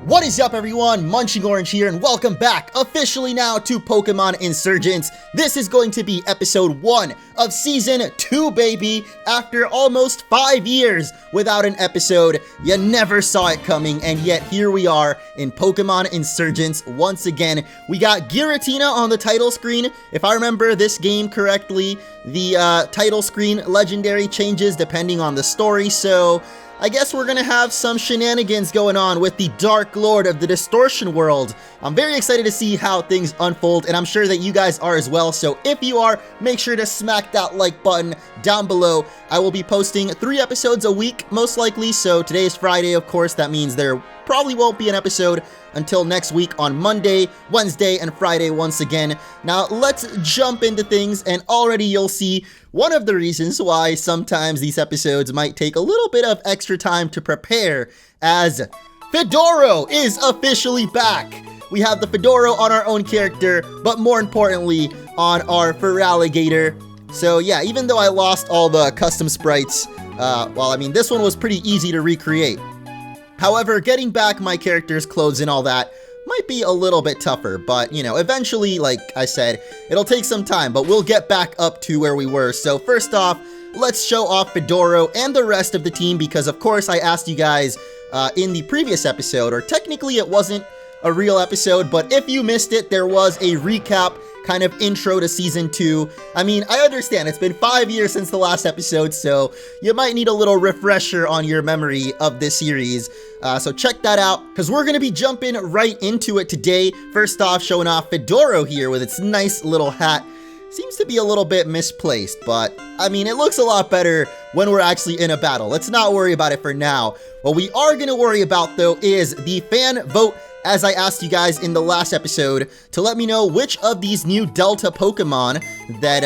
What is up everyone, MunchingOrange here and welcome back officially now to Pokemon Insurgence. This is going to be episode 1 of season 2 baby. After almost 5 years without an episode, you never saw it coming and yet here we are in Pokemon Insurgence once again. We got Giratina on the title screen. If I remember this game correctly, the title screen legendary changes depending on the story, so I guess we're gonna have some shenanigans going on with the Dark Lord of the Distortion World. I'm very excited to see how things unfold, and I'm sure that you guys are as well, so if you are, make sure to smack that like button down below. I will be posting 3 episodes a week, most likely, so today is Friday, of course. That means there probably won't be an episode until next week on Monday, Wednesday, and Friday once again. Now, let's jump into things, and already you'll see one of the reasons why sometimes these episodes might take a little bit of extra time to prepare, as Fedoro is officially back. We have the Fedoro on our own character, but more importantly, on our Feraligatr. So yeah, even though I lost all the custom sprites, well, I mean, this one was pretty easy to recreate. However, getting back my character's clothes and all that might be a little bit tougher, but, you know, eventually, like I said, it'll take some time, but we'll get back up to where we were. So first off, let's show off Fedoro and the rest of the team, because of course I asked you guys in the previous episode, or technically it wasn't a real episode, but if you missed it, there was a recap kind of intro to season 2. I mean, I understand it's been 5 years since the last episode, so you might need a little refresher on your memory of this series. So check that out, because we're going to be jumping right into it today. First off, showing off Fedoro here with its nice little hat. Seems to be a little bit misplaced, but I mean, it looks a lot better when we're actually in a battle. Let's not worry about it for now. What we are going to worry about, though, is the fan vote, as I asked you guys in the last episode to let me know which of these new Delta Pokemon that,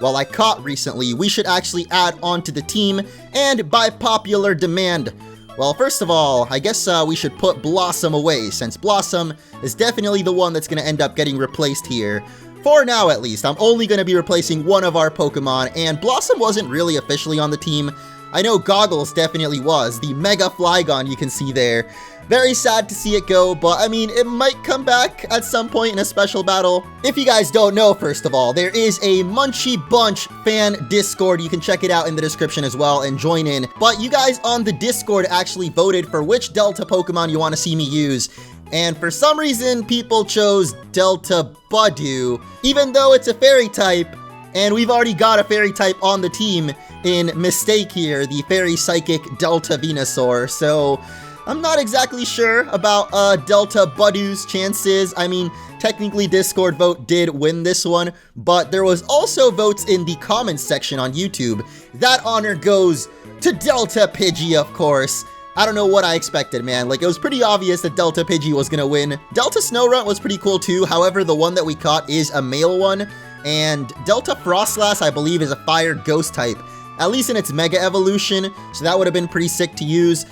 well, I caught recently, we should actually add onto the team, and by popular demand. Well, first of all, I guess we should put Blossom away, since Blossom is definitely the one that's going to end up getting replaced here. For now, at least. I'm only going to be replacing one of our Pokemon, and Blossom wasn't really officially on the team. I know Goggles definitely was, the Mega Flygon you can see there. Very sad to see it go, but I mean, it might come back at some point in a special battle. If you guys don't know, first of all, there is a Munchie Bunch fan Discord. You can check it out in the description as well and join in. But you guys on the Discord actually voted for which Delta Pokemon you want to see me use. And for some reason, people chose Delta Budew, even though it's a fairy type, and we've already got a fairy type on the team in Mistake here, the Fairy Psychic Delta Venusaur. So I'm not exactly sure about Delta Budew's chances. I mean, technically Discord vote did win this one, but there was also votes in the comments section on YouTube. That honor goes to Delta Pidgey, of course. I don't know what I expected, man. Like, it was pretty obvious that Delta Pidgey was gonna win. Delta Snorunt was pretty cool too. However, the one that we caught is a male one, and Delta Frostlass, I believe, is a fire ghost type, at least in its Mega Evolution, so that would have been pretty sick to use.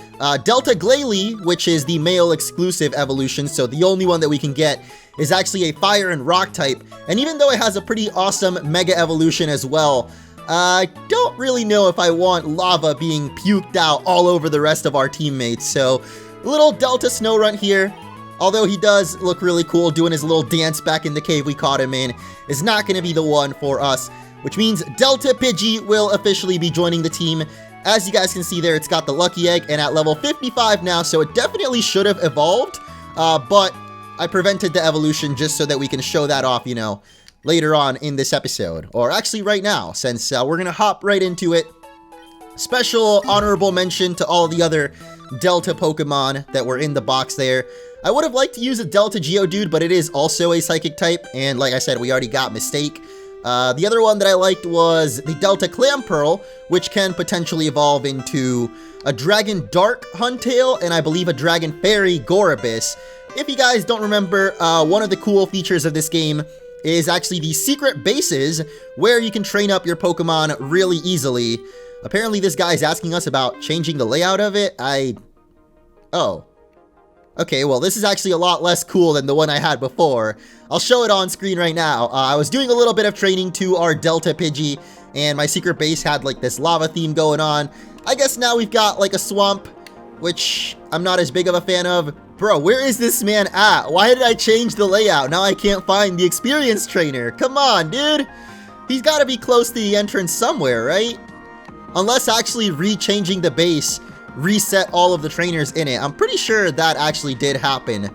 Delta Glalie, which is the male exclusive evolution, so the only one that we can get, is actually a fire and rock type, and even though it has a pretty awesome Mega Evolution as well, I don't really know if I want lava being puked out all over the rest of our teammates, so little Delta Snorunt here, although he does look really cool doing his little dance back in the cave we caught him in, is not going to be the one for us, which means Delta Pidgey will officially be joining the team. As you guys can see there, it's got the Lucky Egg, and at level 55 now, so it definitely should have evolved, but I prevented the evolution just so that we can show that off, you know, later on in this episode, or actually right now, since we're gonna hop right into it. Special honorable mention to all the other Delta Pokemon that were in the box there. I would have liked to use a Delta Geodude, but it is also a Psychic type, and like I said, we already got Mistake. The other one that I liked was the Delta Clamperl, which can potentially evolve into a Dragon Dark Huntail, and I believe a Dragon Fairy Gorobis. If you guys don't remember, one of the cool features of this game is actually the secret bases, where you can train up your Pokemon really easily. Apparently this guy's asking us about changing the layout of it. Oh. Okay, well, this is actually a lot less cool than the one I had before. I'll show it on screen right now. I was doing a little bit of training to our Delta Pidgey, and my secret base had like this lava theme going on. I guess now we've got like a swamp which I'm not as big of a fan of. Bro, where is this man at? Why did I change the layout? Now I can't find the experienced trainer. Come on, dude. He's got to be close to the entrance somewhere, right? Unless actually re-changing the base reset all of the trainers in it. I'm pretty sure that actually did happen.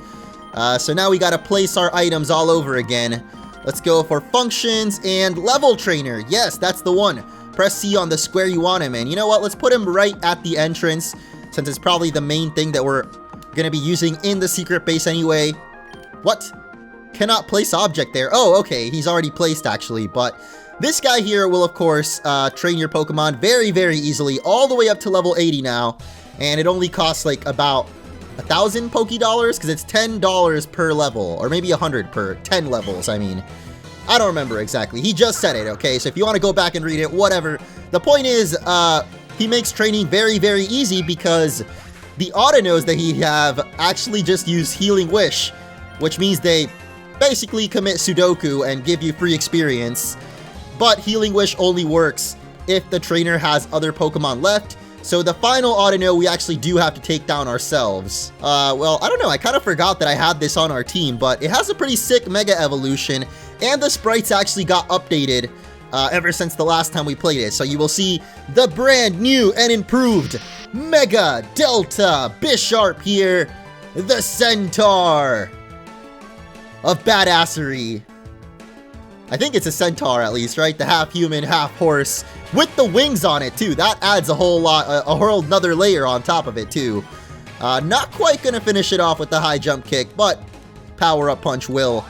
So now we got to place our items all over again. Let's go for functions and level trainer. Yes, that's the one. Press C on the square you want him in. You know what? Let's put him right at the entrance, since it's probably the main thing that we're gonna be using in the secret base anyway. What? Cannot place object there. Oh, okay. He's already placed actually, but this guy here will, of course, train your Pokemon very, very easily, all the way up to level 80 now. And it only costs like about 1,000 Poké-Dollars, because it's $10 per level, or maybe 100 per 10 levels, I mean. I don't remember exactly. He just said it, okay? So if you want to go back and read it, whatever. The point is, he makes training very, very easy because the Autonos that he have actually just use Healing Wish, which means they basically commit Sudoku and give you free experience. But Healing Wish only works if the trainer has other Pokemon left. So the final Autono we actually do have to take down ourselves. Well, I don't know. I kind of forgot that I had this on our team, but it has a pretty sick Mega Evolution, and the sprites actually got updated ever since the last time we played it. So you will see the brand new and improved Mega Delta Bisharp here, the Centaur of badassery. I think it's a centaur at least, right? The half human, half horse, with the wings on it too. That adds a whole lot, a whole another layer on top of it too. Not quite gonna finish it off with the high jump kick, but power up punch will.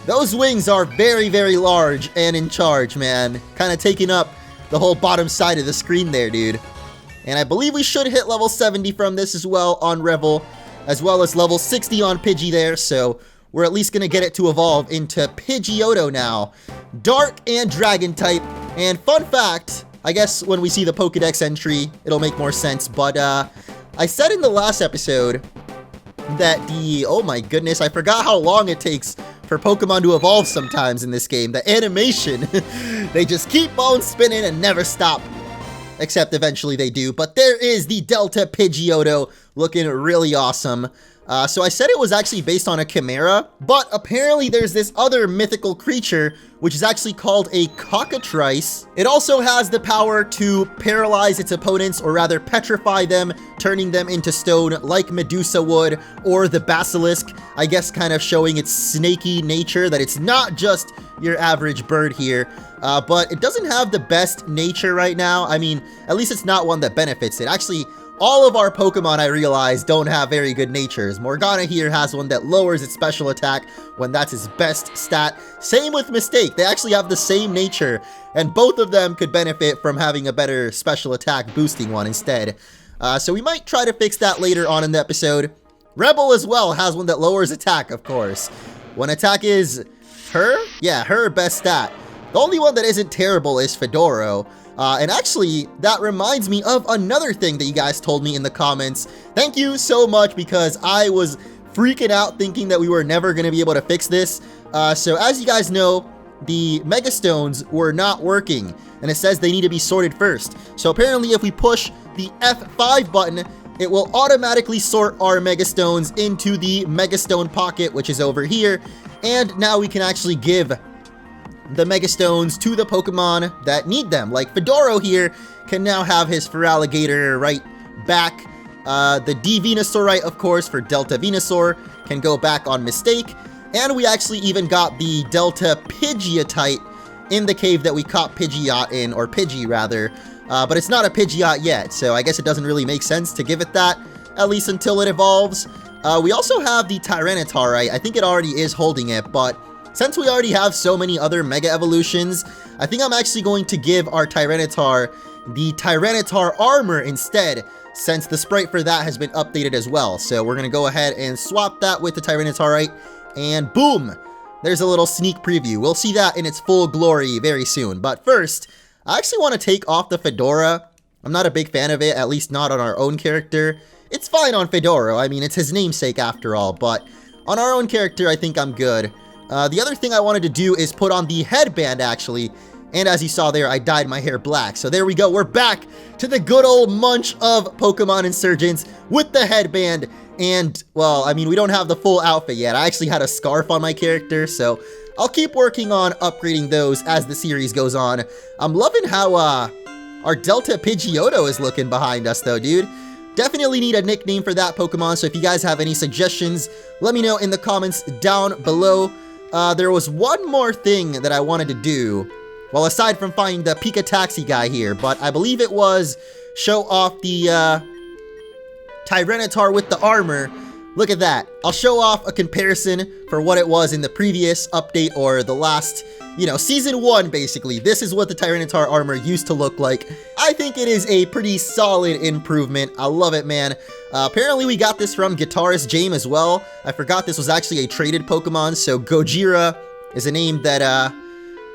Those wings are very, very large and in charge, man. Kind of taking up the whole bottom side of the screen there, dude. And I believe we should hit level 70 from this as well on Revel, as well as level 60 on Pidgey there, so we're at least going to get it to evolve into Pidgeotto now. Dark and Dragon type. And fun fact, I guess when we see the Pokedex entry, it'll make more sense. But I said in the last episode that oh my goodness, I forgot how long it takes for Pokemon to evolve sometimes in this game. The animation, they just keep on spinning and never stop. Except eventually they do. But there is the Delta Pidgeotto, looking really awesome. So I said it was actually based on a chimera, but apparently there's this other mythical creature, which is actually called a cockatrice. It also has the power to paralyze its opponents, or rather petrify them, turning them into stone like Medusa would, or the basilisk, I guess kind of showing its snaky nature, that it's not just your average bird here. But it doesn't have the best nature right now. I mean, at least it's not one that benefits it. Actually, all of our Pokemon, I realize, don't have very good natures. Morgana here has one that lowers its special attack when that's its best stat. Same with Mistake. They actually have the same nature, and both of them could benefit from having a better special attack boosting one instead. So we might try to fix that later on in the episode. Rebel as well has one that lowers attack, of course. When attack is her? Yeah, her best stat. The only one that isn't terrible is Fedoro. And actually, that reminds me of another thing that you guys told me in the comments. Thank you so much, because I was freaking out thinking that we were never going to be able to fix this. So as you guys know, the Mega Stones were not working, and it says they need to be sorted first. So apparently if we push the F5 button, it will automatically sort our Mega Stones into the Mega Stone pocket, which is over here. And now we can actually give the Mega Stones to the Pokemon that need them. Like Fedoro here can now have his Feraligatr right back. The D Venusaur, of course, for Delta Venusaur can go back on Mistake. And we actually even got the Delta Pidgeotite in the cave that we caught Pidgeot in, or Pidgey rather. But it's not a Pidgeot yet, so I guess it doesn't really make sense to give it that, at least until it evolves. We also have the Tyranitar, right? I think it already is holding it, but since we already have so many other Mega Evolutions, I think I'm actually going to give our Tyranitar the Tyranitar armor instead, since the sprite for that has been updated as well. So we're going to go ahead and swap that with the Tyranitarite, and boom! There's a little sneak preview. We'll see that in its full glory very soon. But first, I actually want to take off the Fedora. I'm not a big fan of it, at least not on our own character. It's fine on Fedora, I mean, it's his namesake after all, but on our own character, I think I'm good. The other thing I wanted to do is put on the headband, actually. And as you saw there, I dyed my hair black. So there we go. We're back to the good old Munch of Pokemon Insurgence with the headband. And, well, I mean, we don't have the full outfit yet. I actually had a scarf on my character, so I'll keep working on upgrading those as the series goes on. I'm loving how our Delta Pidgeotto is looking behind us, though, dude. Definitely need a nickname for that Pokemon, so if you guys have any suggestions, let me know in the comments down below. There was one more thing that I wanted to do. Well, aside from finding the Pika-Taxi guy here, but I believe it was show off the Tyranitar with the armor. Look at that. I'll show off a comparison for what it was in the previous update or the last, you know, Season 1, basically. This is what the Tyranitar armor used to look like. I think it is a pretty solid improvement. I love it, man. Apparently, we got this from Guitarist James as well. I forgot this was actually a traded Pokemon, so Gojira is a name that,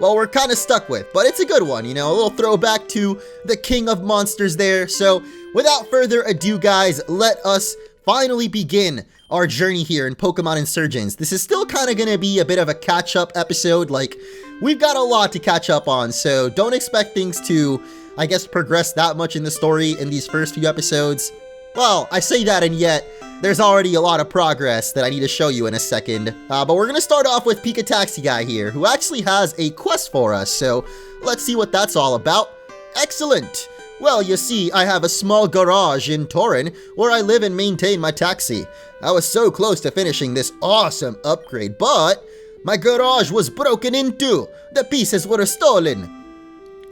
well, we're kind of stuck with, but it's a good one, you know, a little throwback to the King of Monsters there. So, without further ado, guys, let us finally begin our journey here in Pokemon Insurgence. This is still kind of going to be a bit of a catch-up episode. Like, we've got a lot to catch up on, so don't expect things to, I guess, progress that much in the story in these first few episodes. Well, I say that, and yet there's already a lot of progress that I need to show you in a second. But we're going to start off with Pika-Taxi guy here, who actually has a quest for us, so let's see what that's all about. Excellent! Well, you see, I have a small garage in Torren where I live and maintain my taxi. I was so close to finishing this awesome upgrade, but my garage was broken into. The pieces were stolen.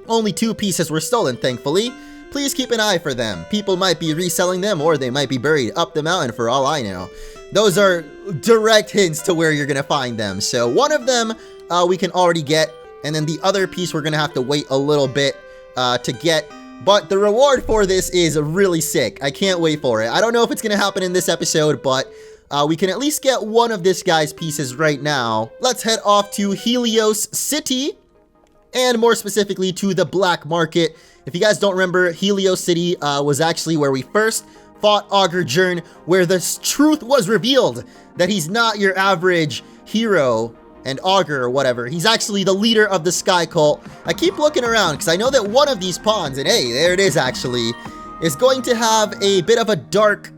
Only 2 pieces were stolen, thankfully. Please keep an eye for them. People might be reselling them or they might be buried up the mountain for all I know. Those are direct hints to where you're gonna find them. So one of them we can already get, and then the other piece we're gonna have to wait a little bit to get. But the reward for this is really sick. I can't wait for it. I don't know if it's going to happen in this episode, but we can at least get one of this guy's pieces right now. Let's head off to Helios City, and more specifically to the Black Market. If you guys don't remember, Helios City was actually where we first fought Augur Jern, where the truth was revealed that he's not your average hero and Augur or whatever. He's actually the leader of the Sky Cult. I keep looking around because I know that one of these ponds, and hey, there it is actually, is going to have a bit of a dark,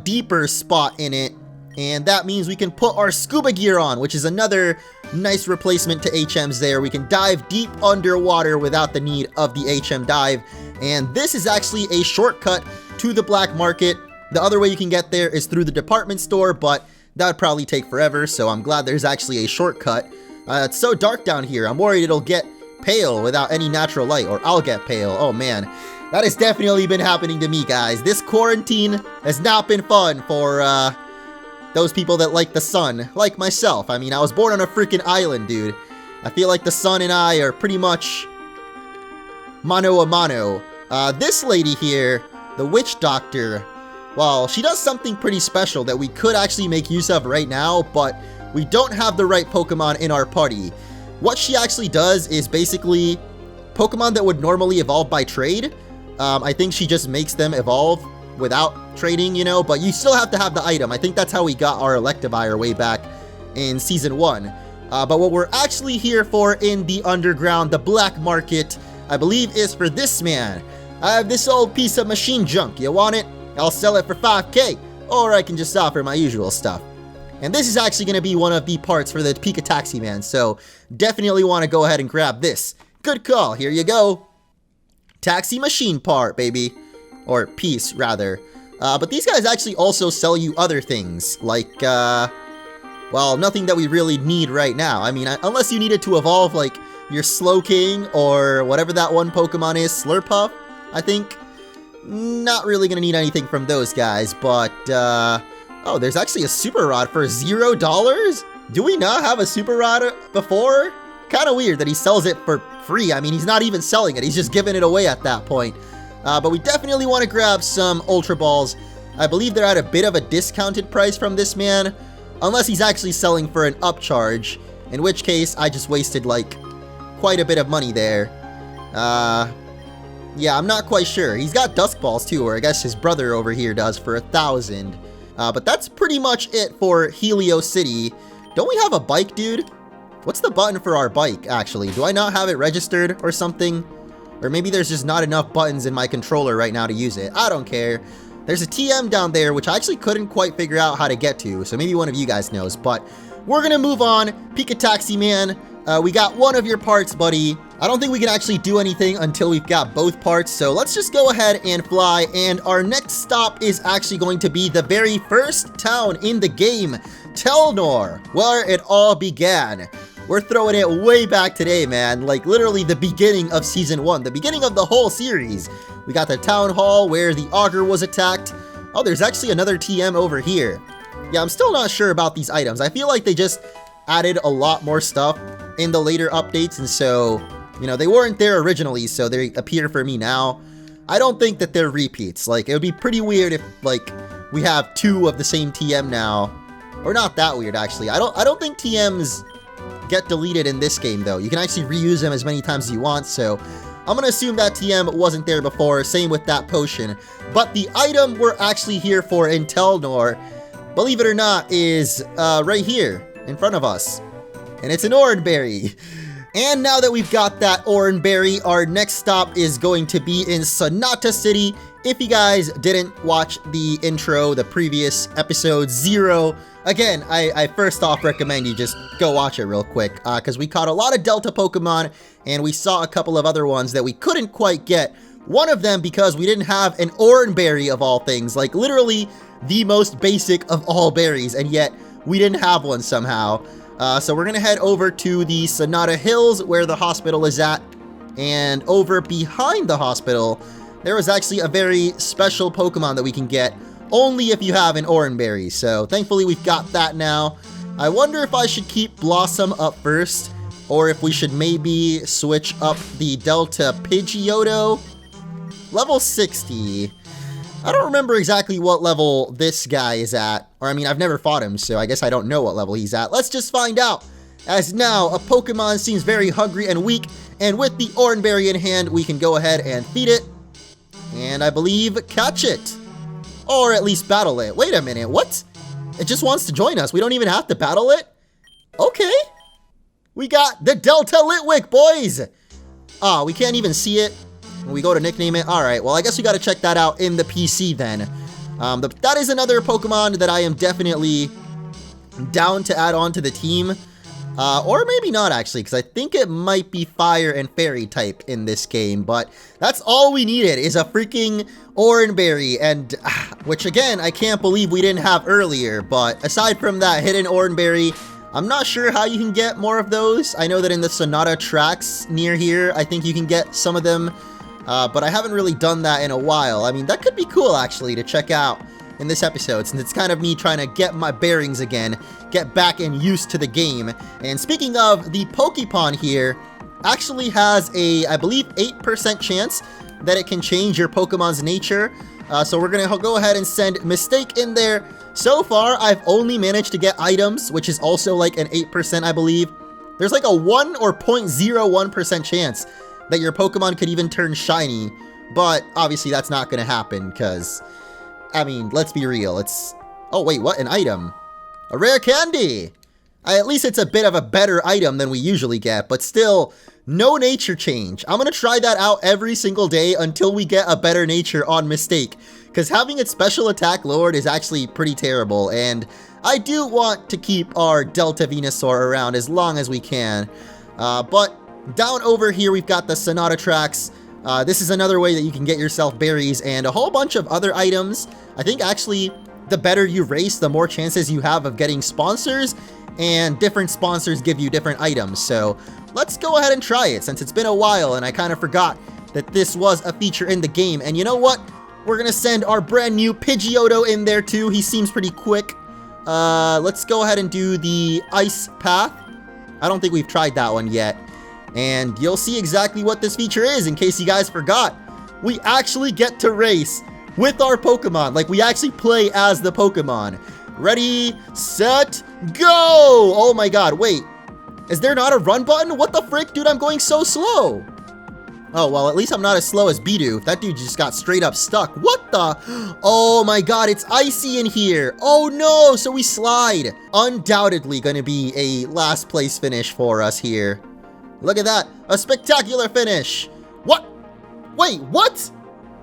deeper spot in it. And that means we can put our scuba gear on, which is another nice replacement to HMs there. We can dive deep underwater without the need of the HM dive. And this is actually a shortcut to the Black Market. The other way you can get there is through the department store, but that would probably take forever, so I'm glad there's actually a shortcut. It's so dark down here, I'm worried it'll get pale without any natural light, or I'll get pale. Oh man, that has definitely been happening to me, guys. This quarantine has not been fun for those people that like the sun, like myself. I mean, I was born on a freaking island, dude. I feel like the sun and I are pretty much mano a mano. This lady here, the witch doctor, well, she does something pretty special that we could actually make use of right now, but we don't have the right Pokemon in our party. What she actually does is basically Pokemon that would normally evolve by trade. I think she just makes them evolve without trading, you know, but you still have to have the item. I think that's how we got our Electivire way back in Season 1. But what we're actually here for in the underground, the Black Market, I believe is for this man. I have this old piece of machine junk. You want it? I'll sell it for 5K, or I can just offer my usual stuff. And this is actually going to be one of the parts for the Pika-Taxi man, so definitely want to go ahead and grab this. Good call, here you go. Taxi machine part, baby. Or piece, rather. But these guys actually also sell you other things, like, well, nothing that we really need right now. I mean, unless you needed to evolve, like, your Slowking, or whatever that one Pokemon is, Slurpuff, I think. Not really gonna need anything from those guys, but, oh, there's actually a Super Rod for $0? Do we not have a Super Rod before? Kinda weird that he sells it for free. I mean, he's not even selling it, he's just giving it away at that point. But we definitely want to grab some Ultra Balls. I believe they're at a bit of a discounted price from this man, unless he's actually selling for an upcharge, in which case I just wasted, like, quite a bit of money there. Yeah, I'm not quite sure. He's got Dusk Balls too, or I guess his brother over here does, for 1,000. But that's pretty much it for Helios City. Don't we have a bike, dude? What's the button for our bike, actually? Do I not have it registered or something? Or maybe there's just not enough buttons in my controller right now to use it. I don't care. There's a TM down there, which I actually couldn't quite figure out how to get to, so maybe one of you guys knows. But we're gonna move on. Pika Taxi Man, we got one of your parts, buddy. I don't think we can actually do anything until we've got both parts, so let's just go ahead and fly. And our next stop is actually going to be the very first town in the game, Telenor, where it all began. We're throwing it way back today, man. Like, literally the beginning of Season 1, the beginning of the whole series. We got the town hall where the augur was attacked. Oh, there's actually another TM over here. Yeah, I'm still not sure about these items. I feel like they just added a lot more stuff in the later updates, and so, you know, they weren't there originally, so they appear for me now. I don't think that they're repeats. Like, it would be pretty weird if, like, we have 2 of the same TM now. Or not that weird, actually. I don't think TMs get deleted in this game, though. You can actually reuse them as many times as you want, so I'm gonna assume that TM wasn't there before. Same with that potion. But the item we're actually here for in Telenor, believe it or not, is right here in front of us. And it's an Oranberry. And now that we've got that Oranberry, our next stop is going to be in Sonata City. If you guys didn't watch the intro, the previous episode 0, again, I first off recommend you just go watch it real quick, because we caught a lot of Delta Pokemon, and we saw a couple of other ones that we couldn't quite get. One of them because we didn't have an Oranberry of all things, like literally the most basic of all berries, and yet we didn't have one somehow. So we're gonna head over to the Sonata Hills where the hospital is at, and over behind the hospital, there was actually a very special Pokemon that we can get only if you have an Oranberry. So thankfully we've got that now. I wonder if I should keep Blossom up first, or if we should maybe switch up the Delta Pidgeotto. Level 60. I don't remember exactly what level this guy is at. Or, I mean, I've never fought him, so I guess I don't know what level he's at. Let's just find out. As now, a Pokemon seems very hungry and weak, and with the Oranberry in hand, we can go ahead and feed it. And I believe catch it. Or at least battle it. Wait a minute, what? It just wants to join us. We don't even have to battle it? Okay. We got the Delta Litwick, boys! Ah, we can't even see it. We go to nickname it. Alright, well, I guess we gotta check that out in the PC then. That is another Pokemon that I am definitely down to add on to the team. Or maybe not, actually, because I think it might be Fire and Fairy type in this game. But that's all we needed is a freaking Oranberry, and which, again, I can't believe we didn't have earlier. But aside from that hidden Oranberry, I'm not sure how you can get more of those. I know that in the Sonata Tracks near here, I think you can get some of them. But I haven't really done that in a while. I mean, that could be cool, actually, to check out in this episode, since it's kind of me trying to get my bearings again, get back and used to the game. And speaking of, the Pokepon here actually has a, I believe, 8% chance that it can change your Pokemon's nature. So we're gonna go ahead and send Mistake in there. So far, I've only managed to get items, which is also like an 8%, I believe. There's like a 1 or 0.01% chance that your Pokemon could even turn shiny, but obviously that's not gonna happen, because, I mean, let's be real, it's... Oh, wait, what? An item? A rare candy! At least it's a bit of a better item than we usually get, but still, no nature change. I'm gonna try that out every single day until we get a better nature on Mistake, because having its special attack lowered is actually pretty terrible, and I do want to keep our Delta Venusaur around as long as we can. But down over here, we've got the Sonata Tracks. This is another way that you can get yourself berries and a whole bunch of other items. I think actually the better you race, the more chances you have of getting sponsors, and different sponsors give you different items. So let's go ahead and try it, since it's been a while and I kind of forgot that this was a feature in the game. And you know what? We're gonna send our brand new Pidgeotto in there too. He seems pretty quick. Let's go ahead and do the ice path. I don't think we've tried that one yet. And you'll see exactly what this feature is, in case you guys forgot. We actually get to race with our Pokemon. Like, we actually play as the Pokemon. Ready, set, go! Oh my god, wait. Is there not a run button? What the frick? Dude, I'm going so slow. Oh, well, at least I'm not as slow as Bidoof. That dude just got straight up stuck. What the? Oh my god, it's icy in here. Oh no, so we slide. Undoubtedly gonna be a last place finish for us here. Look at that, a spectacular finish. What? Wait, what?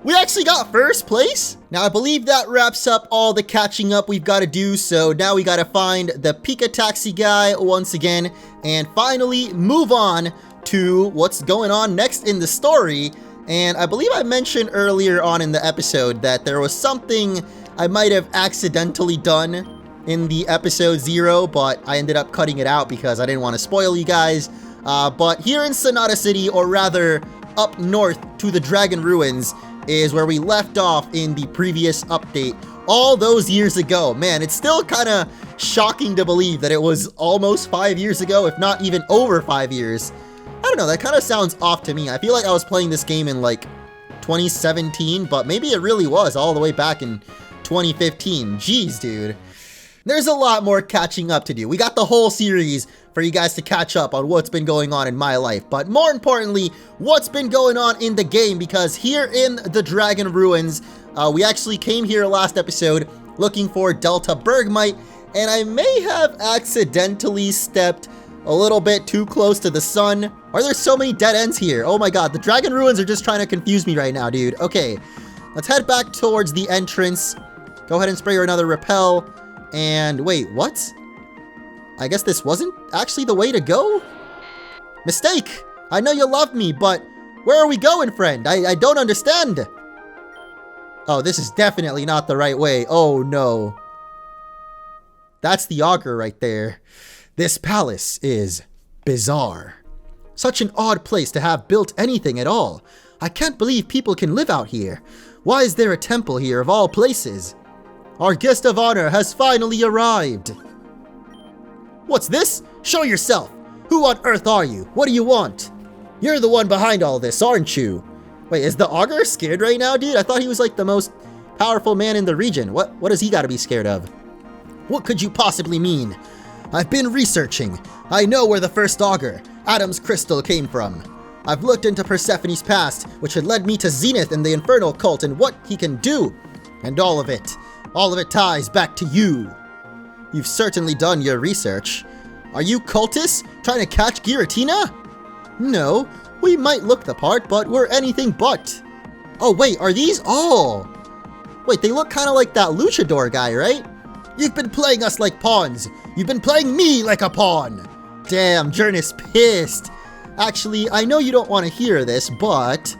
We actually got first place? Now, I believe that wraps up all the catching up we've got to do, so now we got to find the Pika Taxi guy once again, and finally move on to what's going on next in the story. And I believe I mentioned earlier on in the episode that there was something I might have accidentally done in the episode 0, but I ended up cutting it out because I didn't want to spoil you guys. But here in Sonata City, or rather up north to the Dragon Ruins, is where we left off in the previous update all those years ago. Man, it's still kind of shocking to believe that it was almost 5 years ago, if not even over 5 years. I don't know, that kind of sounds off to me. I feel like I was playing this game in like 2017, but maybe it really was all the way back in 2015. Jeez, dude. There's a lot more catching up to do. We got the whole series for you guys to catch up on what's been going on in my life, but more importantly, what's been going on in the game, because here in the Dragon Ruins, we actually came here last episode looking for Delta Bergmite, and I may have accidentally stepped a little bit too close to the sun. Are there so many dead ends here? Oh my god, the Dragon Ruins are just trying to confuse me right now, dude. Okay, let's head back towards the entrance. Go ahead and spray her another repel. And wait, what? I guess this wasn't actually the way to go? Mistake! I know you love me, but where are we going, friend? I don't understand. Oh, this is definitely not the right way. Oh no. That's the augur right there. This palace is bizarre. Such an odd place to have built anything at all. I can't believe people can live out here. Why is there a temple here of all places? Our guest of honor has finally arrived. What's this? Show yourself. Who on earth are you? What do you want? You're the one behind all this, aren't you? Wait, is the augur scared right now, dude? I thought he was like the most powerful man in the region. What does he got to be scared of? What could you possibly mean? I've been researching. I know where the first augur, Adam's crystal, came from. I've looked into Persephone's past, which had led me to Zenith and the Infernal cult and what he can do. And all of it ties back to you. You've certainly done your research. Are you cultists trying to catch Giratina? No, we might look the part, but we're anything but. Oh wait, are these? Oh! Wait, they look kind of like that luchador guy, right? You've been playing us like pawns. You've been playing me like a pawn. Damn, Jern is pissed. Actually, I know you don't want to hear this, but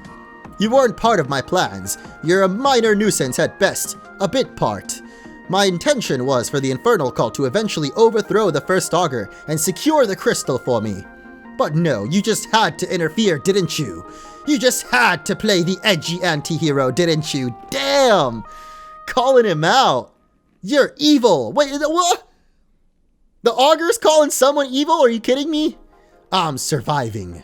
you weren't part of my plans. You're a minor nuisance at best, a bit part. My intention was for the Infernal cult to eventually overthrow the first augur and secure the crystal for me. But no, you just had to interfere, didn't you? You just had to play the edgy anti-hero, didn't you? Damn! Calling him out. You're evil. Wait, what? The augur's calling someone evil? Are you kidding me? I'm surviving.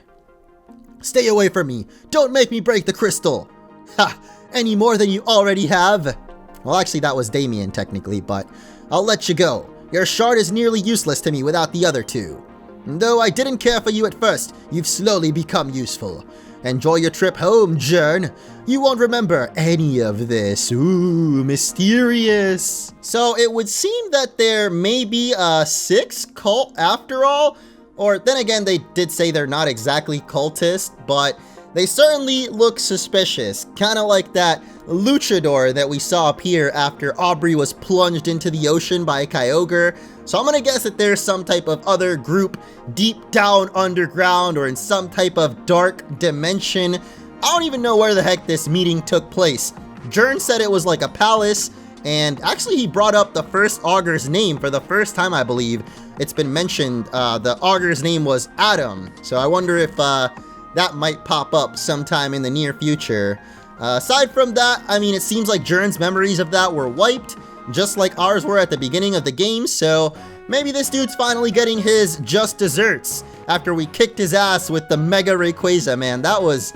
Stay away from me. Don't make me break the crystal. Ha! Any more than you already have? Well, actually, that was Damien, technically, but I'll let you go. Your shard is nearly useless to me without the other two. And though I didn't care for you at first, you've slowly become useful. Enjoy your trip home, Jern. You won't remember any of this. Ooh, mysterious. So it would seem that there may be a sixth cult after all. Or then again, they did say they're not exactly cultists, but they certainly look suspicious. Kind of like that luchador that we saw appear after Aubrey was plunged into the ocean by a Kyogre. So I'm gonna guess that there's some type of other group deep down underground or in some type of dark dimension. I don't even know where the heck this meeting took place. Jern said it was like a palace, and actually he brought up the first augur's name for the first time, I believe. It's been mentioned, the augur's name was Adam. So I wonder if that might pop up sometime in the near future. Aside from that, I mean, it seems like Jern's memories of that were wiped, just like ours were at the beginning of the game, so maybe this dude's finally getting his just desserts after we kicked his ass with the Mega Rayquaza, man. That was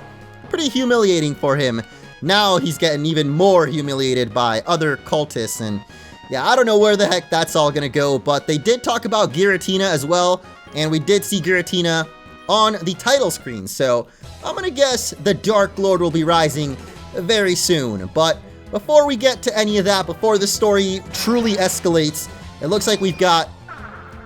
pretty humiliating for him. Now he's getting even more humiliated by other cultists, and yeah, I don't know where the heck that's all gonna go, but they did talk about Giratina as well, and we did see Giratina on the title screen, so I'm gonna guess the Dark Lord will be rising very soon. But before we get to any of that, before the story truly escalates, it looks like we've got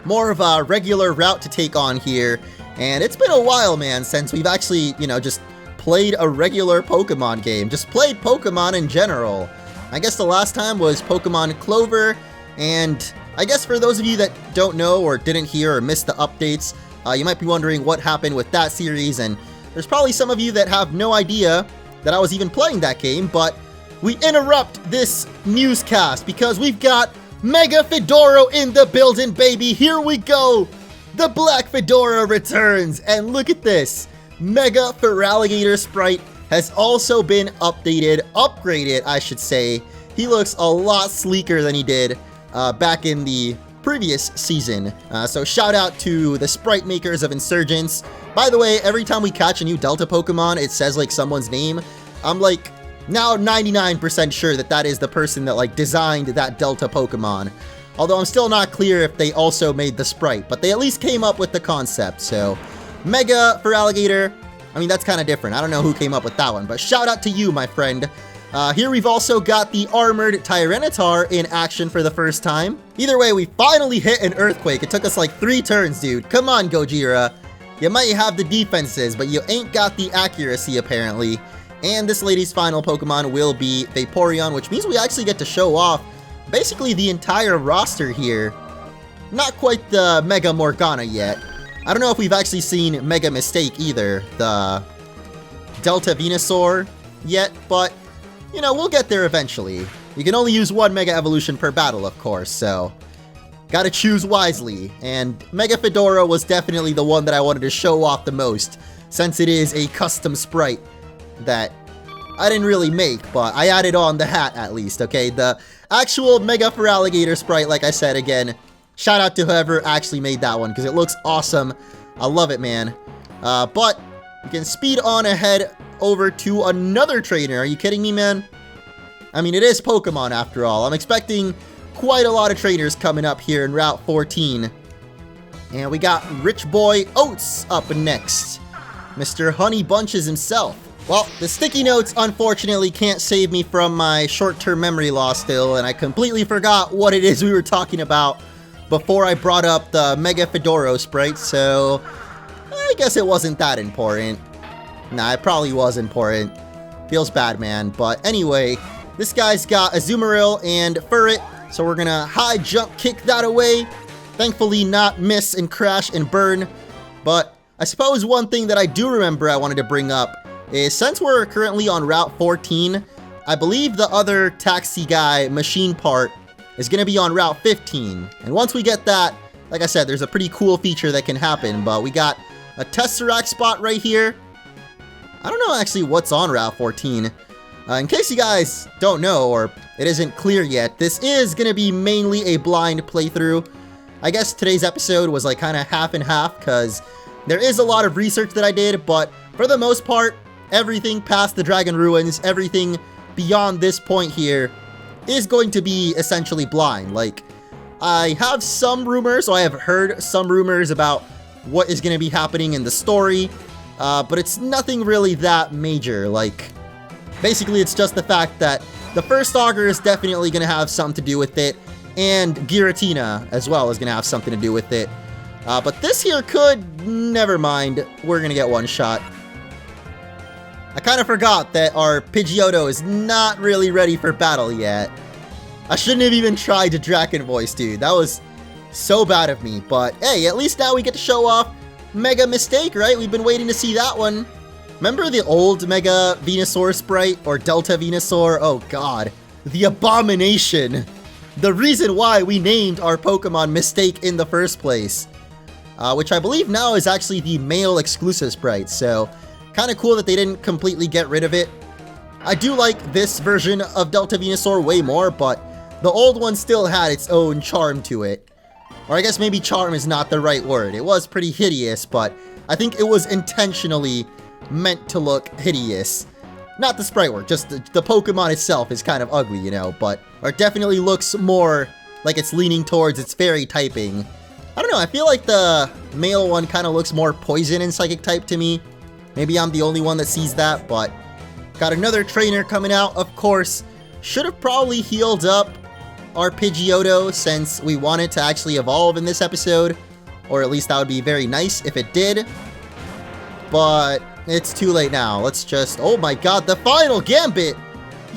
more of a regular route to take on here. And it's been a while, man, since we've actually, just played a regular Pokemon game. Just played Pokemon in general. I guess the last time was Pokemon Clover, and I guess for those of you that don't know or didn't hear or missed the updates, you might be wondering what happened with that series, and there's probably some of you that have no idea that I was even playing that game, but we interrupt this newscast because we've got Mega Fedoro in the building, baby! Here we go! The Black Fedora returns, and look at this! Mega Feraligatr sprite has also been upgraded, I should say. He looks a lot sleeker than he did back in the previous season. So shout out to the sprite makers of Insurgence. By the way, every time we catch a new Delta Pokemon, it says like someone's name. I'm like now 99% sure that that is the person that like designed that Delta Pokemon. Although I'm still not clear if they also made the sprite, but they at least came up with the concept. So Mega Feraligatr, I mean, that's kind of different. I don't know who came up with that one, but shout out to you, my friend. Here we've also got the Armored Tyranitar in action for the first time. Either way, we finally hit an Earthquake. It took us like 3 turns, dude. Come on, Gojira. You might have the defenses, but you ain't got the accuracy, apparently. And this lady's final Pokemon will be Vaporeon, which means we actually get to show off basically the entire roster here. Not quite the Mega Morgana yet. I don't know if we've actually seen Mega Mistake either, the Delta Venusaur yet, but, we'll get there eventually. You can only use 1 Mega Evolution per battle, of course, so gotta choose wisely. And Mega Fedora was definitely the one that I wanted to show off the most, since it is a custom sprite that I didn't really make, but I added on the hat at least, okay? The actual Mega Feraligatr sprite, like I said, again, shout out to whoever actually made that one, because it looks awesome. I love it, man. But we can speed on ahead over to another trainer. Are you kidding me, man? I mean, it is Pokemon after all. I'm expecting quite a lot of trainers coming up here in Route 14. And we got Rich Boy Oats up next. Mr. Honey Bunches himself. Well, the sticky notes unfortunately can't save me from my short-term memory loss still, and I completely forgot what it is we were talking about before I brought up the Mega Fedoro sprite, so I guess it wasn't that important. Nah, it probably was important. Feels bad, man. But anyway, this guy's got Azumarill and Furret, so we're gonna high jump kick that away. Thankfully not miss and crash and burn. But I suppose one thing that I do remember I wanted to bring up is since we're currently on Route 14, I believe the other taxi guy machine part is going to be on Route 15. And once we get that, like I said, there's a pretty cool feature that can happen. But we got a Tesseract spot right here. I don't know actually what's on Route 14. In case you guys don't know, or it isn't clear yet, this is going to be mainly a blind playthrough. I guess today's episode was like kind of half and half, because there is a lot of research that I did, but for the most part, everything past the Dragon Ruins, everything beyond this point here, is going to be essentially blind. Like, I have some rumors, or I have heard some rumors about what is going to be happening in the story, but it's nothing really that major. Like, basically it's just the fact that the first Augur is definitely going to have something to do with it, and Giratina as well is going to have something to do with it. But this here could, never mind, we're going to get one shot. I kind of forgot that our Pidgeotto is not really ready for battle yet. I shouldn't have even tried to Dragon Voice, dude. That was so bad of me. But hey, at least now we get to show off Mega Mistake, right? We've been waiting to see that one. Remember the old Mega Venusaur sprite, or Delta Venusaur? Oh god, the abomination. The reason why we named our Pokemon Mistake in the first place. Which I believe now is actually the male exclusive sprite, so kind of cool that they didn't completely get rid of it. I do like this version of Delta Venusaur way more, but the old one still had its own charm to it. Or I guess maybe charm is not the right word. It was pretty hideous, but I think it was intentionally meant to look hideous. Not the sprite work, just the Pokemon itself is kind of ugly, but or it definitely looks more like it's leaning towards its fairy typing. I don't know, I feel like the male one kind of looks more poison and psychic type to me. Maybe I'm the only one that sees that, but got another trainer coming out, of course. Should have probably healed up our Pidgeotto since we want it to actually evolve in this episode. Or at least that would be very nice if it did. But it's too late now. Let's just... Oh my god, the final Gambit!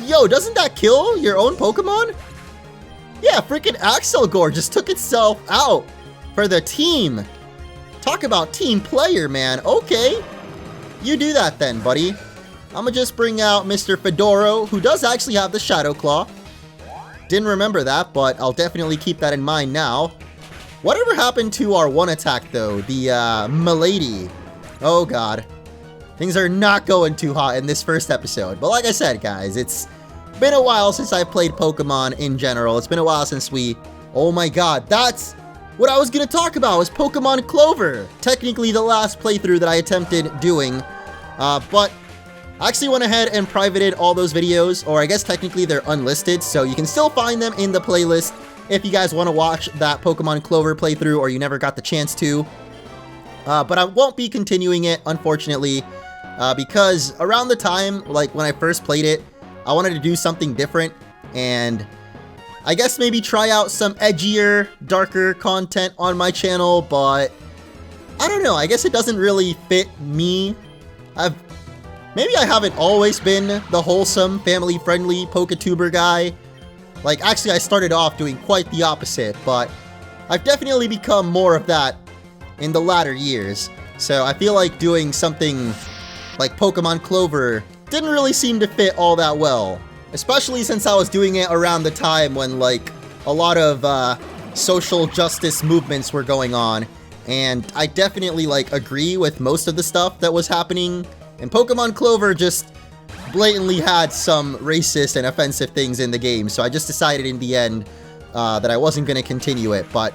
Yo, doesn't that kill your own Pokemon? Yeah, freaking Axelgore just took itself out for the team. Talk about team player, man. Okay. You do that then, buddy. I'm gonna just bring out Mr. Fedoro, who does actually have the Shadow Claw. Didn't remember that, but I'll definitely keep that in mind now. Whatever happened to our one attack, though? The, Milady. Oh, God. Things are not going too hot in this first episode. But like I said, guys, it's been a while since I played Pokemon in general. It's been a while since we... Oh, my God. That's what I was going to talk about, was Pokemon Clover. Technically, the last playthrough that I attempted doing. But I actually went ahead and privated all those videos, or I guess technically they're unlisted, so you can still find them in the playlist if you guys want to watch that Pokemon Clover playthrough or you never got the chance to. But I won't be continuing it, unfortunately, because around the time, like when I first played it, I wanted to do something different, and I guess maybe try out some edgier, darker content on my channel, but I don't know, I guess it doesn't really fit me. Maybe I haven't always been the wholesome, family-friendly PokeTuber guy. Like, actually, I started off doing quite the opposite, but I've definitely become more of that in the latter years. So I feel like doing something like Pokemon Clover didn't really seem to fit all that well. Especially since I was doing it around the time when, like, a lot of social justice movements were going on. And I definitely, like, agree with most of the stuff that was happening. And Pokemon Clover just blatantly had some racist and offensive things in the game, so I just decided in the end that I wasn't going to continue it. But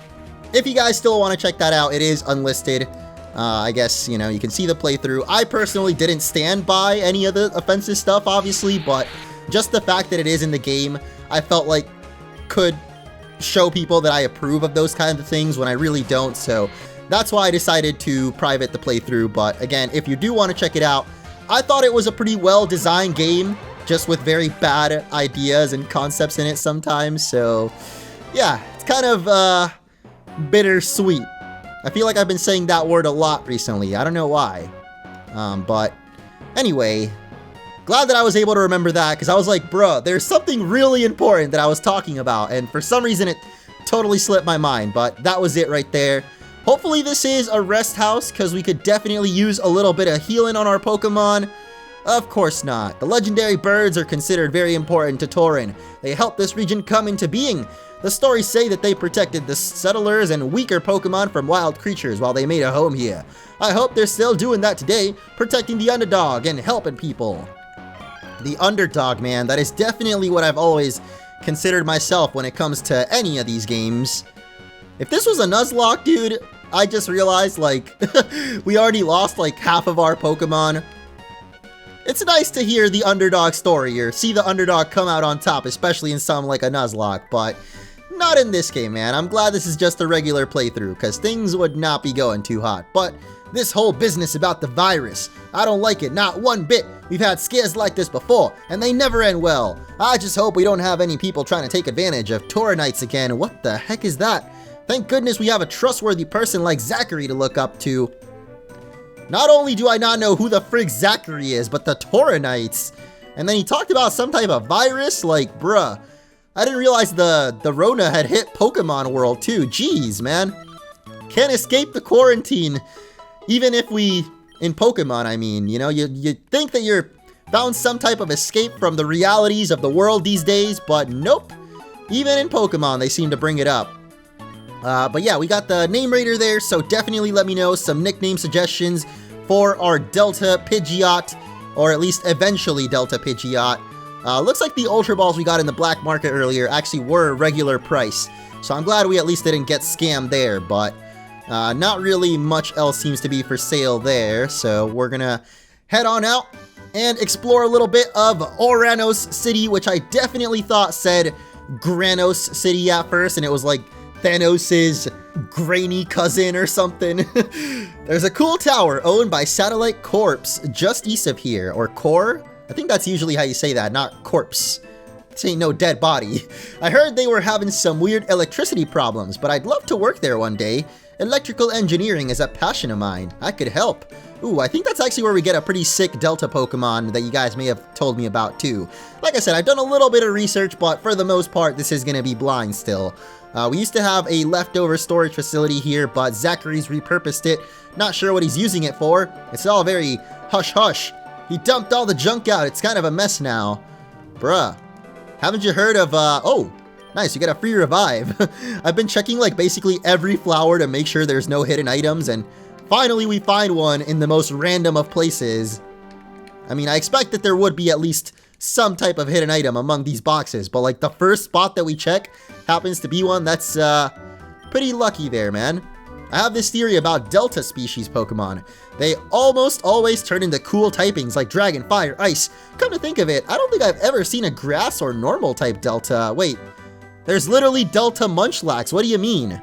if you guys still want to check that out, it is unlisted. I guess, you know, you can see the playthrough. I personally didn't stand by any of the offensive stuff, obviously, but just the fact that it is in the game, I felt like could show people that I approve of those kinds of things when I really don't, so that's why I decided to private the playthrough. But again, if you do want to check it out, I thought it was a pretty well-designed game, just with very bad ideas and concepts in it sometimes, so yeah, it's kind of bittersweet. I feel like I've been saying that word a lot recently, I don't know why. But anyway, glad that I was able to remember that, because I was like, bruh, there's something really important that I was talking about, and for some reason it totally slipped my mind, but that was it right there. Hopefully this is a rest house, because we could definitely use a little bit of healing on our Pokemon. Of course not. The legendary birds are considered very important to Tauren. They helped this region come into being. The stories say that they protected the settlers and weaker Pokemon from wild creatures while they made a home here. I hope they're still doing that today, protecting the underdog and helping people. The underdog, man, that is definitely what I've always considered myself when it comes to any of these games. If this was a Nuzlocke, dude, I just realized, like, we already lost, like, half of our Pokemon. It's nice to hear the underdog story, or see the underdog come out on top, especially in something like a Nuzlocke, but not in this game, man. I'm glad this is just a regular playthrough, because things would not be going too hot. But this whole business about the virus, I don't like it, not one bit. We've had scares like this before, and they never end well. I just hope we don't have any people trying to take advantage of Taurenites again. What the heck is that? Thank goodness we have a trustworthy person like Zachary to look up to. Not only do I not know who the frig Zachary is, but the Taurenites. And then he talked about some type of virus, like, bruh. I didn't realize the Rona had hit Pokemon World too. Jeez, man. Can't escape the quarantine. Even if we, in Pokemon, I mean, you know, you think that you're found some type of escape from the realities of the world these days, but nope. Even in Pokemon, they seem to bring it up. But yeah, we got the name raider there, so definitely let me know some nickname suggestions for our Delta Pidgeot, or at least eventually Delta Pidgeot. Looks like the Ultra Balls we got in the black market earlier actually were regular price, so I'm glad we at least didn't get scammed there, but not really much else seems to be for sale there, so we're gonna head on out and explore a little bit of Oronos City, which I definitely thought said Granos City at first, and it was like Thanos' grainy cousin or something. There's a cool tower owned by Satellite Corps just east of here, or Core? I think that's usually how you say that, not corpse. This ain't no dead body. I heard they were having some weird electricity problems, but I'd love to work there one day. Electrical engineering is a passion of mine. I could help. Ooh, I think that's actually where we get a pretty sick Delta Pokemon that you guys may have told me about too. Like I said, I've done a little bit of research, but for the most part, this is going to be blind still. We used to have a leftover storage facility here, but Zachary's repurposed it. Not sure what he's using it for. It's all very hush-hush. He dumped all the junk out. It's kind of a mess now. Bruh. Haven't you heard of, oh, nice, you get a free revive. I've been checking, like, basically every flower to make sure there's no hidden items, and finally we find one in the most random of places. I mean, I expect that there would be at least some type of hidden item among these boxes, but, like, the first spot that we check happens to be one. That's, pretty lucky there, man. I have this theory about Delta species Pokemon. They almost always turn into cool typings like Dragon, Fire, Ice. Come to think of it, I don't think I've ever seen a Grass or Normal type Delta. Wait, there's literally Delta Munchlax. What do you mean?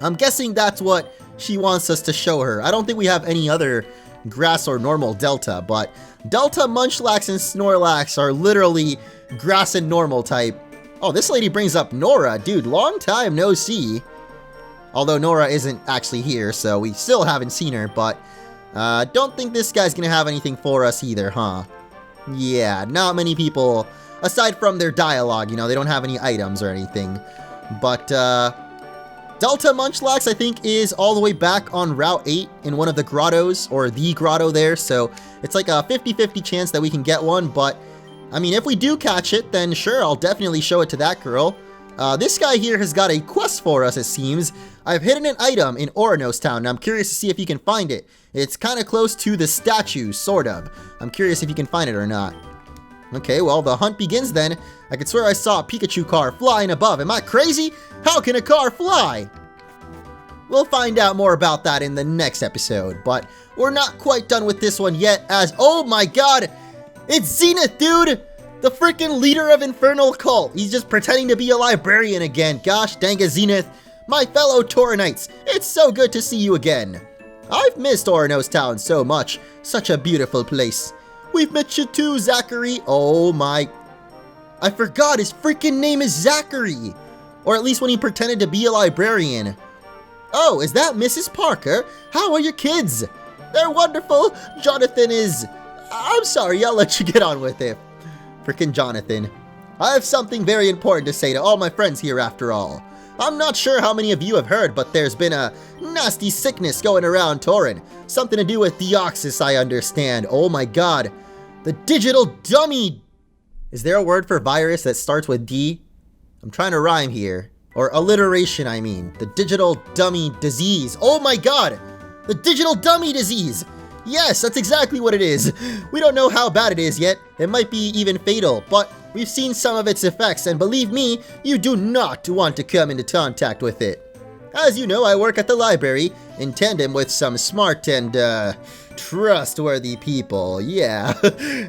I'm guessing that's what she wants us to show her. I don't think we have any other Grass or Normal Delta, but Delta Munchlax and Snorlax are literally Grass and Normal type. Oh, this lady brings up Nora. Dude, long time no see. Although Nora isn't actually here, so we still haven't seen her, but don't think this guy's gonna have anything for us either, huh? Yeah, not many people, aside from their dialogue, you know, they don't have any items or anything. But Delta Munchlax, I think, is all the way back on Route 8 in one of the grottos, or the grotto there, so it's like a 50-50 chance that we can get one, but I mean, if we do catch it, then sure, I'll definitely show it to that girl. This guy here has got a quest for us, it seems. I've hidden an item in Oronos Town, and I'm curious to see if you can find it. It's kind of close to the statue, sort of. I'm curious if you can find it or not. Okay, well, the hunt begins then. I could swear I saw a Pikachu car flying above. Am I crazy? How can a car fly? We'll find out more about that in the next episode, but we're not quite done with this one yet as, oh my god, it's Zenith, dude! The freaking leader of Infernal Cult. He's just pretending to be a librarian again. Gosh dang it, Zenith. My fellow Tauronites, it's so good to see you again. I've missed Oronos Town so much. Such a beautiful place. We've met you too, Zachary. Oh my... I forgot his freaking name is Zachary. Or at least when he pretended to be a librarian. Oh, is that Mrs. Parker? How are your kids? They're wonderful. Jonathan is... I'm sorry, I'll let you get on with it. Frickin' Jonathan. I have something very important to say to all my friends here after all. I'm not sure how many of you have heard, but there's been a nasty sickness going around Tauren. Something to do with Deoxys, I understand. Oh my god. The digital dummy... Is there a word for virus that starts with D? I'm trying to rhyme here. Or alliteration, I mean. The digital dummy disease. Oh my god! The digital dummy disease! Yes, that's exactly what it is. We don't know how bad it is yet. It might be even fatal, but we've seen some of its effects, and believe me, you do not want to come into contact with it. As you know, I work at the library, in tandem with some smart and, trustworthy people, yeah.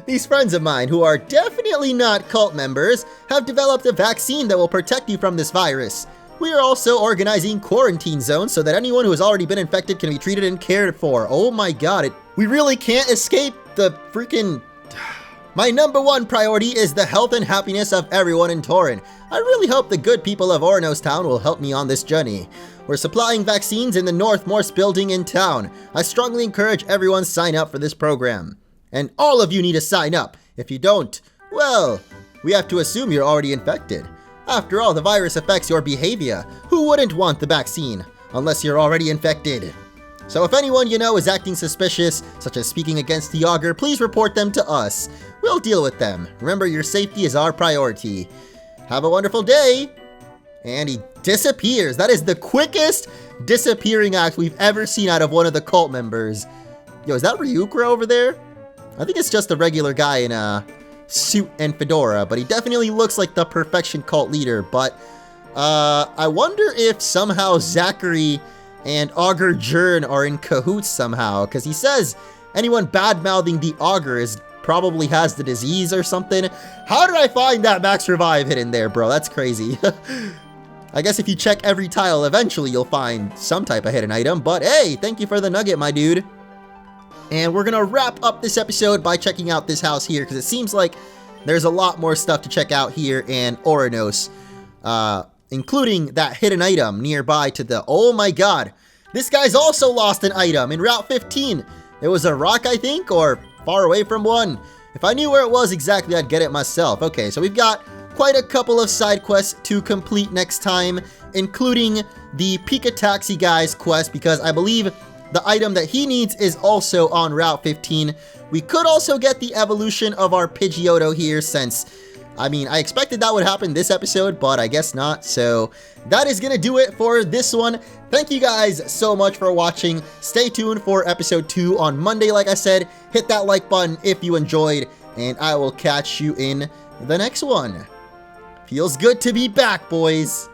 These friends of mine, who are definitely not cult members, have developed a vaccine that will protect you from this virus. We are also organizing quarantine zones so that anyone who has already been infected can be treated and cared for. Oh my god, we really can't escape the freaking... My number one priority is the health and happiness of everyone in Tauren. I really hope the good people of Oronos Town will help me on this journey. We're supplying vaccines in the Northmorse building in town. I strongly encourage everyone to sign up for this program. And all of you need to sign up. If you don't, well, we have to assume you're already infected. After all, the virus affects your behavior. Who wouldn't want the vaccine? Unless you're already infected. So if anyone you know is acting suspicious, such as speaking against the augur, please report them to us. We'll deal with them. Remember, your safety is our priority. Have a wonderful day. And he disappears. That is the quickest disappearing act we've ever seen out of one of the cult members. Yo, is that Ryukra over there? I think it's just a regular guy in a suit and fedora, but he definitely looks like the Perfection Cult leader. But I wonder if somehow Zachary and Augur Jern are in cahoots somehow, because he says anyone bad-mouthing the Augur probably has the disease or something. How did I find that Max Revive hidden there, bro? That's crazy. I guess if you check every tile, eventually you'll find some type of hidden item. But hey, thank you for the nugget, my dude. And we're gonna wrap up this episode by checking out this house here, because it seems like there's a lot more stuff to check out here in Oronos, including that hidden item nearby to the... Oh my god, this guy's also lost an item in Route 15. It was a rock, I think, or far away from one. If I knew where it was exactly, I'd get it myself. Okay, so we've got quite a couple of side quests to complete next time, including the Pika Taxi guy's quest, because I believe the item that he needs is also on Route 15. We could also get the evolution of our Pidgeotto here, since, I mean, I expected that would happen this episode, but I guess not. So that is going to do it for this one. Thank you guys so much for watching. Stay tuned for episode 2 on Monday. Like I said, hit that like button if you enjoyed, and I will catch you in the next one. Feels good to be back, boys.